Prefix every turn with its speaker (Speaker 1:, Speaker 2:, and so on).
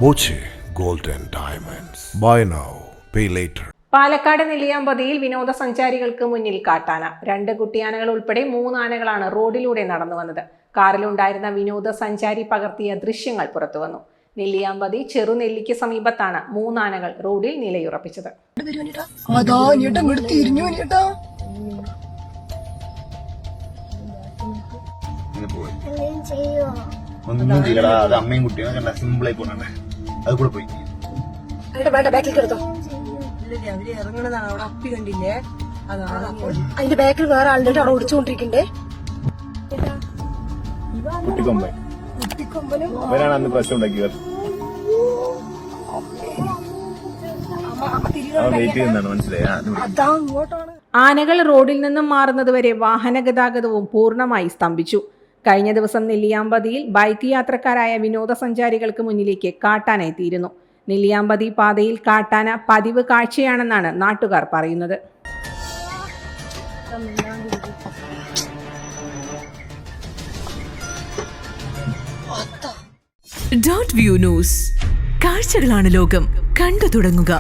Speaker 1: Boche gold and diamonds. Buy now pay later.
Speaker 2: Palakkad നെല്ലിയാമ്പതിയിൽ വിനോദസഞ്ചാരികൾക്ക് മുന്നിൽ കാട്ടാന. 2 കുട്ടിയാനകൾ ഉൾപ്പെടെ 3 ആനകളാണ് റോഡിലൂടെ നടന്നു വന്നത്. കാറിലുണ്ടായിരുന്ന വിനോദസഞ്ചാരി പകർത്തിയ ദൃശ്യങ്ങൾ പുറത്തുവന്നു. നെല്ലിയാമ്പതി ചെറുനെല്ലിക്ക് സമീപത്താണ് 3 ആനകൾ റോഡിൽ നിലയുറപ്പിച്ചത്.
Speaker 3: ഒന്നും ചെയ്യടാ, അത് അമ്മയും കുട്ടിയും കണ്ട സിമ്പിളായി പോണേ. അത് കൂടെ പോയി
Speaker 4: ഇറങ്ങണതാണ് അവിടെ അപ്പി കണ്ടില്ലേ, അതിന്റെ ബാക്കിൽ വേറെ ആളുടെ അവിടെ ഓടിച്ചുകൊണ്ടിരിക്കണ്ടേ.
Speaker 3: കുട്ടിക്കൊമ്പനും അവരാണ് അന്ന് പ്രശ്നം ഉണ്ടാക്കിയത്.
Speaker 2: ആനകൾ റോഡിൽ നിന്നും മാറുന്നതുവരെ വാഹന ഗതാഗതവും പൂർണ്ണമായി സ്തംഭിച്ചു. കഴിഞ്ഞ ദിവസം നെല്ലിയാമ്പതിയിൽ ബൈക്ക് യാത്രക്കാരായ വിനോദസഞ്ചാരികൾക്ക് മുന്നിലേക്ക് കാട്ടാന എത്തിയിരുന്നു. നെല്ലിയാമ്പതി പാതയിൽ കാട്ടാന പതിവ് കാഴ്ചയാണെന്നാണ് നാട്ടുകാർ പറയുന്നത്.
Speaker 5: .view news. കാഴ്ചകളാണ് ലോകം. കണ്ടു തുടങ്ങുക.